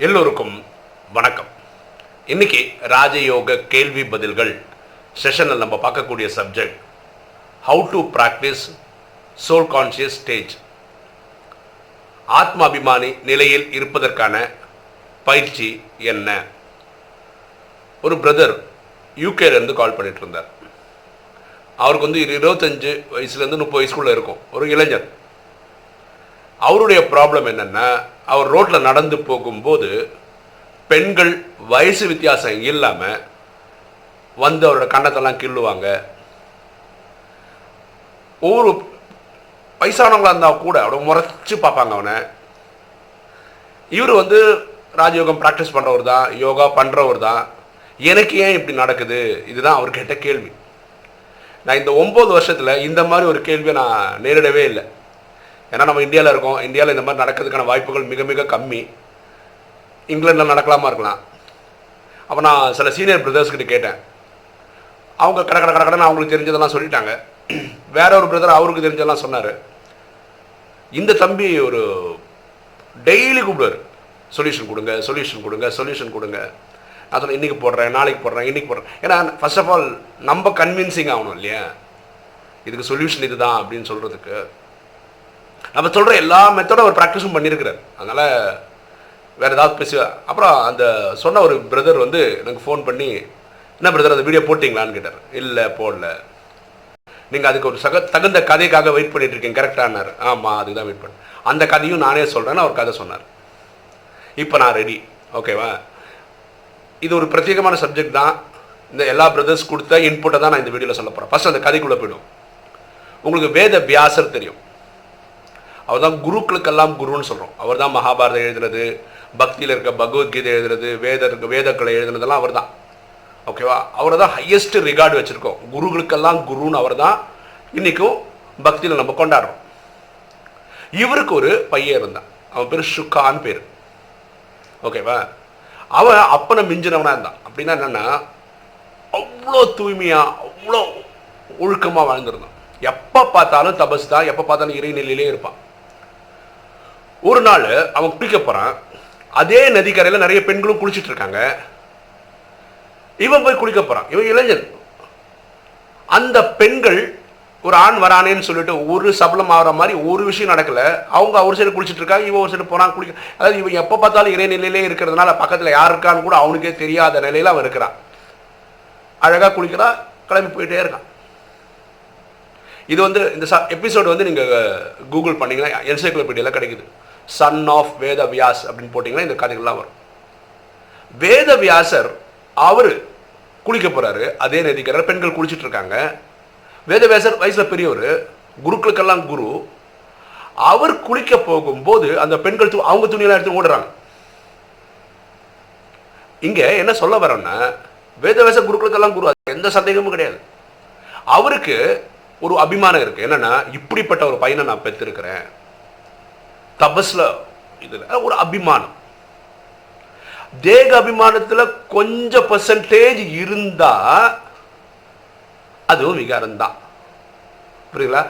எல்லோருக்கும் வணக்கம். இன்னைக்கு ராஜயோக கேள்வி பதில்கள் செஷனில் நம்ம பார்க்கக்கூடிய subject how to practise soul conscious stage. ஆத்ம அபிமானி நிலையில் இருப்பதற்கான பயிற்சி என்ன? ஒரு பிரதர் யூகேலேருந்து கால் பண்ணிட்டு இருந்தார். அவருக்கு 25 வயசுலேருந்து 30 வயசுக்குள்ளே இருக்கும், ஒரு இளைஞர். அவருடைய ப்ராப்ளம் என்னென்னா, அவர் ரோட்டில் நடந்து போகும்போது பெண்கள் வயசு வித்தியாசம் இல்லாமல் வந்து அவரோட கண்ணத்தெல்லாம் கிள்ளுவாங்க. ஒவ்வொரு வயசானவங்களாக இருந்தால் கூட அவரை முறைச்சி பார்ப்பாங்க அவனை. இவர் ராஜயோகம் ப்ராக்டிஸ் பண்ணுறவர் தான், யோகா பண்ணுறவர் தான். எனக்கு ஏன் இப்படி நடக்குது? இதுதான் அவர் கேட்ட கேள்வி. நான் இந்த 9 வருஷத்தில் இந்த மாதிரி ஒரு கேள்வியை நான் நேரிடவே இல்லை. ஏன்னா நம்ம இந்தியாவில் இருக்கோம். இந்தியாவில் இந்த மாதிரி நடக்கிறதுக்கான வாய்ப்புகள் மிக மிக கம்மி. இங்கிலாண்டில் நடக்கலாமா இருக்கலாம். அப்போ நான் சில சீனியர் பிரதர்ஸ்கிட்ட கேட்டேன். அவங்க கடன்னு அவங்களுக்கு தெரிஞ்சதெல்லாம் சொல்லிட்டாங்க. வேற ஒரு பிரதர் அவருக்கு தெரிஞ்சதெல்லாம் சொன்னார். இந்த தம்பி ஒரு டெய்லி கூப்பிடுவார், சொல்யூஷன் கொடுங்க, சொல்யூஷன் கொடுங்க, சொல்யூஷன் கொடுங்க. நான் சொன்னேன், இன்றைக்கி போடுறேன், நாளைக்கு போடுறேன், இன்றைக்கி போடுறேன். ஏன்னா ஃபர்ஸ்ட் ஆஃப் ஆல் நம்ம கன்வின்சிங் ஆகணும் இல்லையா, இதுக்கு சொல்யூஷன் இதுதான் அப்படின்னு சொல்கிறதுக்கு. நம்ம சொல்கிற எல்லா மெத்தடும் அவர் ப்ராக்டிஸும் பண்ணியிருக்கிறார். அதனால் வேறு ஏதாவது பேசுவார். அப்புறம் அந்த சொன்ன ஒரு பிரதர் எனக்கு ஃபோன் பண்ணி, என்ன பிரதர் அந்த வீடியோ போட்டிங்களான்னு கேட்டார். இல்லை போடல. நீங்கள் அதுக்கு ஒரு தகுந்த கதைக்காக வெயிட் பண்ணிட்டு இருக்கீங்க கரெக்டானார். ஆமாம், அதுக்கு தான் வெயிட் பண்ணேன். அந்த கதையும் நானே சொல்கிறேன்னு அவர் கதை சொன்னார். இப்போ நான் ரெடி, ஓகேவா? இது ஒரு பிரத்யேகமான சப்ஜெக்ட் தான். இந்த எல்லா பிரதர்ஸ் கொடுத்த இன்புட்டை தான் நான் இந்த வீடியோவில் சொல்ல போகிறேன். ஃபஸ்ட் அந்த கதைக்குள்ளே போய்டும். உங்களுக்கு வேத வியாசர் தெரியும். அவர் தான் குருக்களுக்கெல்லாம் குருன்னு சொல்கிறோம். அவர் தான் மகாபாரதம் எழுதுனது, பக்தியில் இருக்க பகவத்கீதை எழுதுனது, வேதக்களை எழுதுனதெல்லாம் அவர் தான், ஓகேவா? அவரை தான் ஹையஸ்ட் ரிகார்டு வச்சுருக்கோம். குருக்களுக்கெல்லாம் குருன்னு அவர் தான் இன்றைக்கும் பக்தியில் நம்ம கொண்டாடுறோம். இவருக்கு ஒரு பையன் இருந்தான். அவன் பேர் சுக்கான்னு பேர், ஓகேவா? அவன் அப்பனை மிஞ்சினவனாக இருந்தான். அப்படின்னா என்னென்னா, அவ்வளோ தூய்மையாக அவ்வளோ ஒழுக்கமாக வாழ்ந்துருந்தான். எப்போ பார்த்தாலும் தபஸ் தான், எப்போ பார்த்தாலும் இறைநிலையிலே இருப்பான். ஒரு நாள் அவன் குளிக்க போகிறான். அதே நதிக்கரையில் நிறைய பெண்களும் குளிச்சுட்டு இருக்காங்க. இவன் போய் குளிக்க போகிறான். இவன் இளைஞன். அந்த பெண்கள் ஒரு ஆண் வரானேன்னு சொல்லிட்டு ஒரு சபலம் ஆகிற மாதிரி ஒரு விஷயம் நடக்கலை. அவங்க ஒரு சைடு குளிச்சுட்டு இருக்காங்க, இவன் ஒரு சைடு போகிறான் குளிக்க. அதாவது இவன் எப்போ பார்த்தாலும் இறைநிலையிலே இருக்கிறதுனால பக்கத்தில் யார் இருக்கான்னு கூட அவனுக்கே தெரியாத நிலையில் அவன் இருக்கிறான். அழகாக குளிக்கிறான், கிளம்பி போயிட்டே இருக்கான். இது இந்த எபிசோடு நீங்கள் கூகுள் பண்ணிங்கன்னா என்சைக்ளோபீடியாவில் கிடைக்குது. சன் ஆஃப் வேத வியாஸ் அப்படின்னு போட்டிங்கன்னா இந்த கதைகள்லாம் வரும். வேத வியாசர் அவர் குளிக்க போகிறாரு. அதே நதிக்கரை பெண்கள் குளிச்சுட்டு இருக்காங்க. வேத வியாசர் வயசில் பெரியவர், குருக்களுக்கெல்லாம் குரு. அவர் குளிக்க போகும்போது அந்த பெண்கள் அவங்க துணியெல்லாம் எடுத்து ஓடுறாங்க. இங்கே என்ன சொல்ல வரோன்னா, வேத வியாசர் குருக்களுக்கெல்லாம் குரு, எந்த சந்தேகமும் கிடையாது. அவருக்கு ஒரு அபிமானம் இருக்கு. என்னன்னா, இப்படிப்பட்ட ஒரு பையனை நான் பெற்றிருக்கிறேன். தபஸ்ல இதுல ஒரு அபிமானம், தேக அபிமானத்துல கொஞ்சம் பெர்சன்டேஜ் இருந்தா அதுவும் விகாரம் தான். புரியுங்களா?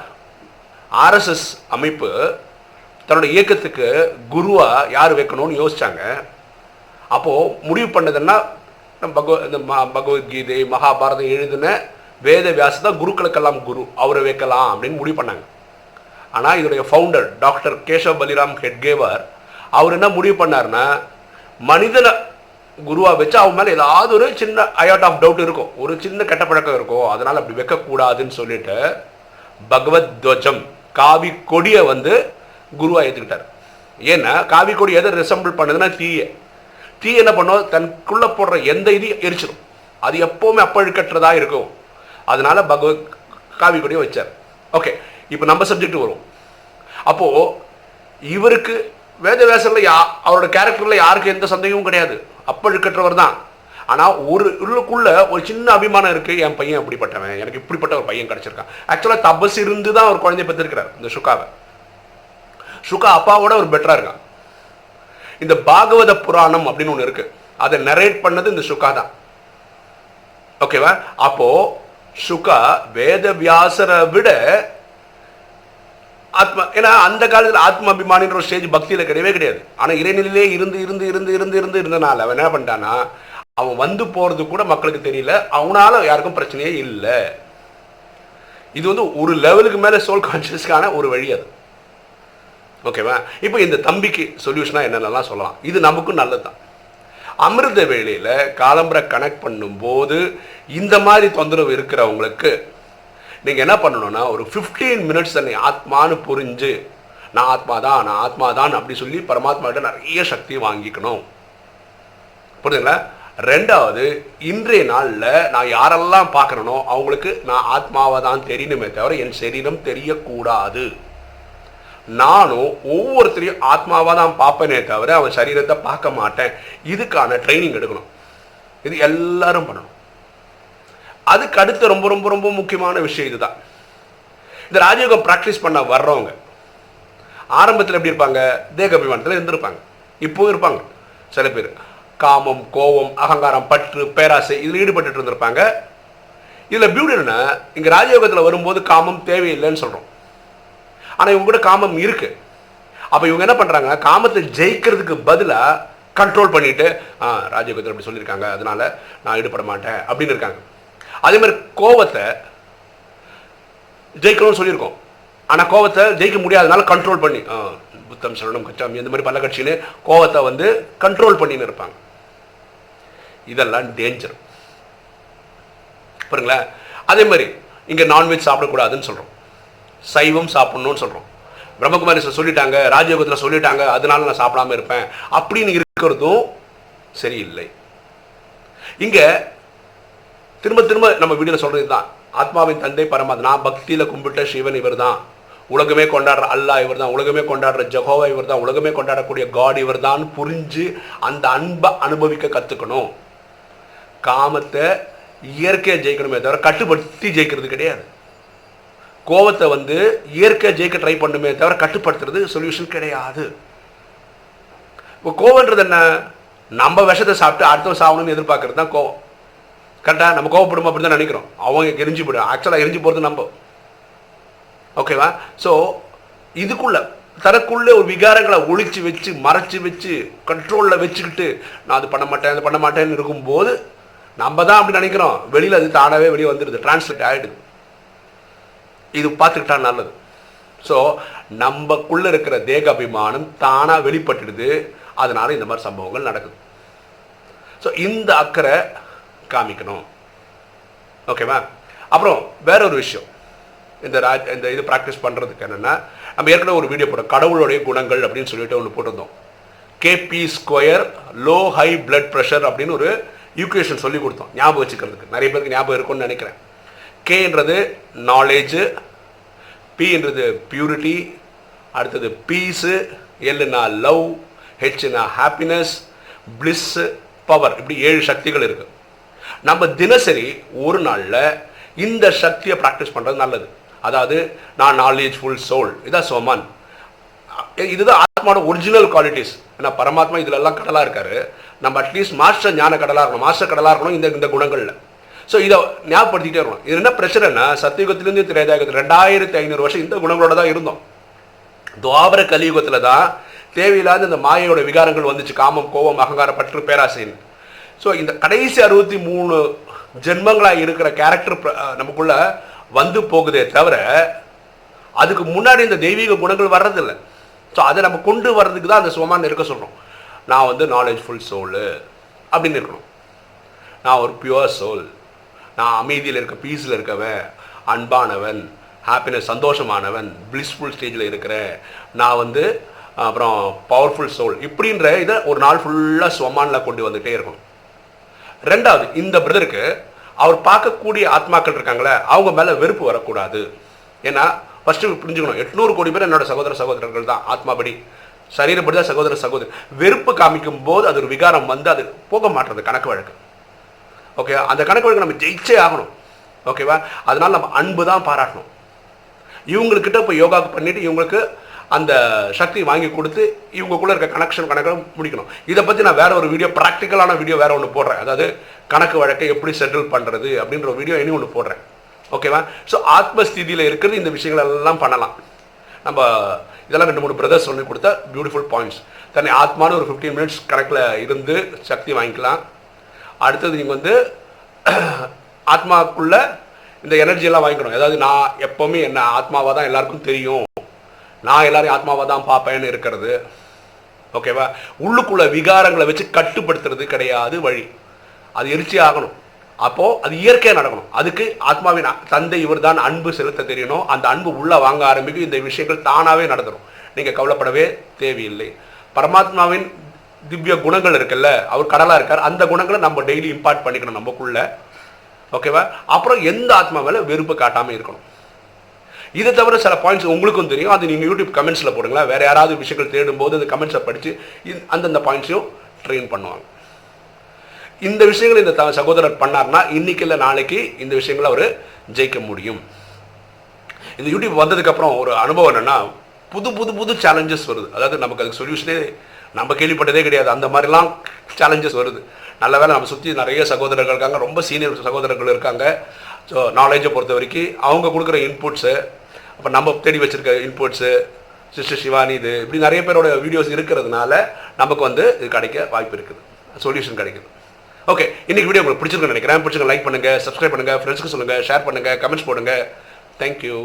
ஆர்எஸ்எஸ் அமைப்பு தன்னோட இயக்கத்துக்கு குருவா யார் வைக்கணும்னு யோசிச்சாங்க. அப்போ முடிவு பண்ணதுன்னா, பகவத்கீதை மகாபாரதம் எழுதின வேத வியாச தான் குருக்களுக்கெல்லாம் குரு, அவரை வைக்கலாம் அப்படின்னு முடிவு பண்ணாங்க. ஆனால் இதோடைய ஃபவுண்டர் டாக்டர் கேஷவ் பலிராம் ஹெட்கேவர் அவர் என்ன முடிவு பண்ணார்னா, மனிதனை குருவா வச்சு அவன் மேலே ஏதாவது ஒரு சின்ன அயாட் ஆஃப் டவுட் இருக்கும், ஒரு சின்ன கெட்ட பழக்கம் இருக்கும், அதனால் அப்படி வைக்கக்கூடாதுன்னு சொல்லிட்டு பகவத் துவஜம் காவி கொடியை குருவா ஏற்றுக்கிட்டார். ஏன்னா காவி கொடி எதை ரிசம்பிள் பண்ணுதுன்னா தீ என்ன பண்ணும், தனக்குள்ளே போடுற எந்த இதையும் எரிச்சிடும். அது எப்போவுமே அப்பழுக்கற்றதா இருக்கும். அதனால பகவத் காவி கொடியை வச்சார். ஓகே, இப்போ நம்ம சப்ஜெக்ட் வரும். அப்போது இவருக்கு வேதவியாசரில் அவரோட கேரக்டரில் யாருக்கு எந்த சந்தேகமும் கிடையாது, அப்பழுக்கற்றவர் தான். ஆனால் உள்ளுக்குள்ள ஒரு சின்ன அபிமானம் இருக்குது, என் பையன் அப்படிப்பட்டவன், எனக்கு இப்படிப்பட்ட ஒரு பையன் கிடச்சிருக்கான். ஆக்சுவலாக தபஸ் இருந்து தான் ஒரு குழந்தைய பெற்றிருக்கிறார் இந்த சுக்காவை. சுக்கா அப்பாவோட ஒரு பெட்டராக இருக்கான். இந்த பாகவத புராணம் அப்படின்னு ஒன்று இருக்குது, அதை நரேட் பண்ணது இந்த சுக்கா தான், ஓகேவா? அப்போது சுகா வேத வியாசரை விட ஆத்மா, ஏன்னா அந்த காலத்தில் ஆத்ம அபிமானின்ற ஒரு ஸ்டேஜ் பக்தியில் கிடையவே கிடையாது. ஆனால் இறைநிலையிலே இருந்து இருந்து இருந்து இருந்து இருந்து இருந்தனால அவன் என்ன பண்ணிட்டான்னா, அவன் வந்து போகிறது கூட மக்களுக்கு தெரியல, அவனால யாருக்கும் பிரச்சனையே இல்லை. இது வந்து ஒரு லெவலுக்கு மேலே சோல் கான்சியஸ்க்கான ஒரு வழி அது. ஓகேவா? இப்போ இந்த தம்பிக்கு சொல்யூஷனாக என்னென்னலாம் சொல்லலாம், இது நமக்கும் நல்லது தான். அமிர்த வேளையில் காலம்பரை கனெக்ட் பண்ணும்போது இந்த மாதிரி தொந்தரவு இருக்கிறவங்களுக்கு நீங்கள் என்ன பண்ணணும்னா, ஒரு 15 மினிட்ஸ் தன்னை ஆத்மானு புரிஞ்சு, நான் ஆத்மா தான் நான் ஆத்மா தான் அப்படி சொல்லி பரமாத்மாட்ட நிறைய சக்தி வாங்கிக்கணும். புரியுதுங்களா? ரெண்டாவது, இன்றைய நாளில் நான் யாரெல்லாம் பார்க்குறேனோ அவங்களுக்கு நான் ஆத்மாவை தான் தெரியணுமே தவிர என் சரீரம் தெரியக்கூடாது. நானும் ஒவ்வொருத்தரையும் ஆத்மாவாக தான் பார்ப்பேனே தவிர அவன் சரீரத்தை பார்க்க மாட்டேன். இதுக்கான ட்ரைனிங் எடுக்கணும். இது எல்லாரும் பண்ணணும். அதுக்கு அடுத்து ரொம்ப ரொம்ப ரொம்ப முக்கியமான விஷயம் இதுதான். இந்த ராஜயோகம் ப்ராக்டிஸ் பண்ண வர்றவங்க ஆரம்பத்தில் எப்படி இருப்பாங்க? தேக அபிமானத்தில் இருந்திருப்பாங்க, இப்போவும் இருப்பாங்க. சில பேர் காமம், கோபம், அகங்காரம், பற்று, பேராசை இதில் ஈடுபட்டு இருந்திருப்பாங்க. இதில் பியூட்டி என்னன்னா, இங்கே ராஜயோகத்தில் வரும்போது காமம் தேவையில்லைன்னு சொல்கிறோம். ஆனால் இவங்க கூட காமம் இருக்கு. அப்போ இவங்க என்ன பண்ணுறாங்க, காமத்தை ஜெயிக்கிறதுக்கு பதிலாக கண்ட்ரோல் பண்ணிட்டு ராஜயோகத்தில் அப்படி சொல்லியிருக்காங்க அதனால நான் ஈடுபட மாட்டேன் அப்படின்னு இருக்காங்க. அதே மாதிரி கோவத்தை ஜெயிக்கணும்னு சொல்லியிருக்கோம், ஆனால் கோவத்தை ஜெயிக்க முடியாதனால கண்ட்ரோல் பண்ணி புத்தம் சரணம் கச்சாமி இந்த மாதிரி பல கட்சின்னு கோவத்தை வந்து கண்ட்ரோல் பண்ணின்னு இருப்பாங்க. இதெல்லாம் டேஞ்சர். பாருங்களேன். அதே மாதிரி இங்கே நான்வெஜ் சாப்பிடக்கூடாதுன்னு சொல்கிறோம், சைவம் சாப்பிடணும்னு சொல்கிறோம். பிரம்மகுமாரி சொல்லிட்டாங்க, ராஜயோகத்தில் சொல்லிட்டாங்க, அதனால நான் சாப்பிடாம இருப்பேன் அப்படின்னு இருக்கிறதும் சரியில்லை. இங்கே திரும்ப திரும்ப நம்ம வீடியோவில் சொல்கிறது தான், ஆத்மாவின் தந்தை பரமாத்மா, நான் பக்தியில் கும்பிட்ட சிவன் இவர் தான், உலகமே கொண்டாடுற அல்லாஹ் இவர் தான், உலகமே கொண்டாடுற ஜெகோவா இவர் தான், உலகமே கொண்டாடக்கூடிய காட் இவர் தான் புரிஞ்சு அந்த அன்பை அனுபவிக்க கற்றுக்கணும். காமத்தை இயற்கையை ஜெயிக்கணுமே தவிர கட்டுப்படுத்தி ஜெயிக்கிறது கிடையாது. கோவத்தை வந்து இயற்கையை ஜெயிக்க ட்ரை பண்ணுமே தவிர கட்டுப்படுத்துறது சொல்யூஷன் கிடையாது. இப்போ கோவன்றது என்ன? நம்ம விஷத்தை சாப்பிட்டு அடுத்தவன் சாகணும்னு எதிர்பார்க்கறது தான் கோவம். கரெக்டாக? நம்ம கோவப்படும் அப்படி தான் நினைக்கிறோம், அவங்க எரிஞ்சு போய்டும். ஆக்சுவலாக எரிஞ்சு போகிறது நம்ம. ஓகேவா? ஸோ இதுக்குள்ள தனக்குள்ளே ஒரு விகாரங்களை ஒழிச்சு வச்சு மறைச்சி வச்சு கண்ட்ரோலில் வச்சுக்கிட்டு நான் அது பண்ண மாட்டேன் அது பண்ண மாட்டேன்னு இருக்கும்போது நம்ம தான் அப்படி நினைக்கிறோம், வெளியில் அது தானாகவே வெளியே வந்துடுது, டிரான்ஸ்லேட் ஆகிடுது. இது பார்த்துக்கிட்டா நல்லது. ஸோ நம்மக்குள்ளே இருக்கிற தேக அபிமானம் தானாக வெளிப்பட்டுடுது, அதனால இந்த மாதிரி சம்பவங்கள் நடக்குது. ஸோ இந்த அக்கறை காமிக்கணும். ஓகேவா? அப்புறம் வேற ஒரு விஷயம், இந்த இது ப்ராக்டிஸ் பண்ணுறதுக்கு என்னென்னா, நம்ம ஏற்கனவே ஒரு வீடியோ போட்டோம், கடவுளுடைய குணங்கள் அப்படின்னு சொல்லிட்டு ஒன்று போட்டிருந்தோம். KP² low high blood pressure அப்படின்னு ஒரு ஈக்குவேஷன் சொல்லி கொடுத்தோம், ஞாபகம் வச்சுக்கிறதுக்கு. நிறைய பேருக்கு ஞாபகம் இருக்கும்னு நினைக்கிறேன். Kன்றது நாலேஜு, Pன்றது பியூரிட்டி, அடுத்தது பீஸு, Lனா லவ், Hனா ஹாப்பினஸ், பிளிஸ்ஸு, பவர். இப்படி 7 சக்திகள் இருக்கு. நம்ம தினசரி ஒரு நாளில் இந்த சக்தியை ப்ராக்டிஸ் பண்ணுறது நல்லது. அதாவது நான் நாலேஜ்ஃபுல் சோல், இதான் சோமான். இதுதான் ஆத்மாவோட ஒரிஜினல் குவாலிட்டிஸ். ஏன்னா பரமாத்மா இதுல எல்லாம் கடலாக இருக்காரு, நம்ம அட்லீஸ்ட் மாஸ்டர் ஞான கடலாக இருக்கணும், மாஸ்டர் கடலாக இருக்கணும் இந்த குணங்களில். ஸோ இதை ஞாபகப்படுத்திக்கிட்டே இருக்கணும். இது என்ன பிரச்சனைனா, சத்தியுகத்திலேருந்து திரேதாயுகத்தில் 2500 வருஷம் இந்த குணங்களோட தான் இருந்தோம். துவாபர கலியுகத்தில் தான் தேவையில்லாத இந்த மாயையோட விகாரங்கள் வந்துச்சு, காமம், கோபம், அகங்காரம், பற்று, பேராசைன்னு. ஸோ இந்த கடைசி 63 ஜென்மங்களாக இருக்கிற கேரக்டர் நமக்குள்ள வந்து போகுதே தவிர அதுக்கு முன்னாடி இந்த தெய்வீக குணங்கள் வர்றதில்லை. ஸோ அதை நம்ம கொண்டு வர்றதுக்கு தான் அந்த சோமான் இருக்க சொல்கிறோம். நான் வந்து நாலேஜ்ஃபுல் சோலு அப்படின்னு இருக்கணும், நான் ஒரு பியூர் சோல், நான் அமைதியில் இருக்க பீஸில் இருக்கவன், அன்பானவன், ஹாப்பினஸ் சந்தோஷமானவன், பிளிஸ்ஃபுல் ஸ்டேஜில் இருக்கிறேன், நான் வந்து அப்புறம் பவர்ஃபுல் சோல் இப்படின்ற இதை ஒரு நாள் ஃபுல்லாக சோமானில் கொண்டு வந்துகிட்டே இருக்கணும். ரெண்டாவது, இந்த பிரதருக்கு அவர் பார்க்கக்கூடிய ஆத்மாக்கள் இருக்காங்களே அவங்க மேலே வெறுப்பு வரக்கூடாது. ஏன்னா ஃபஸ்ட்டு புரிஞ்சுக்கணும், 800 கோடி பேர் என்னோட சகோதர சகோதரர்கள் தான், ஆத்மாபடி சரீரப்படி தான் சகோதர சகோதரி. வெறுப்பு காமிக்கும் போது அது ஒரு விகாரம் வந்து அது போக மாட்டுறது கணக்கு வழக்கு. ஓகே, அந்த கணக்கு வழக்கு நம்ம ஜெயிச்சே ஆகணும். ஓகேவா? அதனால நம்ம அன்பு தான் பாராட்டணும். இவங்கக்கிட்ட இப்போ யோகாவுக்கு பண்ணிட்டு இவங்களுக்கு அந்த சக்தி வாங்கி கொடுத்து இவங்களுக்குள்ள இருக்க கணக்கை முடிக்கணும். இதை பற்றி நான் வேற ஒரு வீடியோ, ப்ராக்டிக்கலான வீடியோ வேற ஒன்று போடுறேன். அதாவது கணக்கு வழக்கை எப்படி செட்டில் பண்ணுறது அப்படின்ற ஒரு வீடியோ இனி ஒன்று போடுறேன். ஓகேவா? ஸோ ஆத்மஸ்திதியில் இருக்கிறது இந்த விஷயங்கள் எல்லாம் பண்ணலாம். நம்ம இதெல்லாம் 2-3 பிரதர்ஸ் சொல்லி கொடுத்த பியூட்டிஃபுல் பாயிண்ட்ஸ். தன்னை ஆத்மான ஒரு 15 மினிட்ஸ் கணக்கில் இருந்து சக்தி வாங்கிக்கலாம். அடுத்தது நீங்கள் வந்து ஆத்மாக்குள்ள இந்த எனர்ஜியெல்லாம் வாங்கிக்கணும். அதாவது நான் எப்போவுமே என்ன ஆத்மாவாக தான் எல்லாருக்கும் தெரியும், நான் எல்லாரையும் ஆத்மாவாக தான் பார்ப்பேன்னு இருக்கிறது. ஓகேவா? உள்ளுக்குள்ள விகாரங்களை வச்சு கட்டுப்படுத்துறது கிடையாது வழி. அது எரிச்சி ஆகணும். அப்போது அது இயற்கையாக நடக்கணும். அதுக்கு ஆத்மாவின் தந்தை இவர் தான் அன்பு செலுத்த தெரியணும். அந்த அன்பு உள்ளே வாங்க ஆரம்பிக்கும். இந்த விஷயங்கள் தானாகவே நடந்துடும். நீங்கள் கவலைப்படவே தேவையில்லை. பரமாத்மாவின் திவ்ய குணங்கள் இருக்குல்ல, அவர் கடலாக இருக்கார், அந்த குணங்களை நம்ம டெய்லி இம்பார்ட் பண்ணிக்கணும் நமக்குள்ள. ஓகேவா? அப்புறம் எந்த ஆத்மா மேலே வெறுப்பு காட்டாமல் இருக்கணும். இதை தவிர சில பாயிண்ட்ஸ் உங்களுக்கும் தெரியும். அது நீங்கள் யூடியூப் கமெண்ட்ஸில் போடுங்களா. வேறு யாராவது விஷயங்கள் தேடும்போது அந்த கமெண்ட்ஸை படித்து அந்தந்த பாயிண்ட்ஸையும் ட்ரெயின் பண்ணுவாங்க. இந்த விஷயங்கள் இந்த சகோதரர் பண்ணார்னா இன்னைக்கு இல்லை நாளைக்கு இந்த விஷயங்களை அவர் ஜெயிக்க முடியும். இந்த யூடியூப் வந்ததுக்கப்புறம் ஒரு அனுபவம் என்னென்னா, புது புது புது சேலஞ்சஸ் வருது. அதாவது நமக்கு அதுக்கு சொல்யூஷனே நம்ம கேள்விப்பட்டதே கிடையாது. அந்த மாதிரிலாம் சேலஞ்சஸ் வருது. நல்ல வேலை நம்ம சுற்றி நிறைய சகோதரர்கள் இருக்காங்க, ரொம்ப சீனியர் சகோதரர்கள் இருக்காங்க. ஸோ நாலேஜை பொறுத்த வரைக்கும் அவங்க கொடுக்குற இன்புட்ஸு, அப்போ நம்ம தேடி வச்சுருக்க இன்புட்ஸு, சிஸ்டர் சிவானி இது இப்படி நிறைய பேரோட வீடியோஸ் இருக்கிறதுனால நமக்கு வந்து இது கிடைக்க வாய்ப்பு இருக்குது, சொல்யூஷன் கிடைக்குது. ஓகே, இன்னைக்கு வீடியோ உங்களுக்கு பிடிச்சிருக்குன்னு நினைக்கிறேன். பிடிச்சிருக்க லைக் பண்ணுங்கள், சப்ஸ்கிரைப் பண்ணுங்கள், ஃப்ரெண்ட்ஸ்க்கு சொல்லுங்கள், ஷேர் பண்ணுங்கள், கமெண்ட்ஸ் போடுங்க. தேங்க்யூ.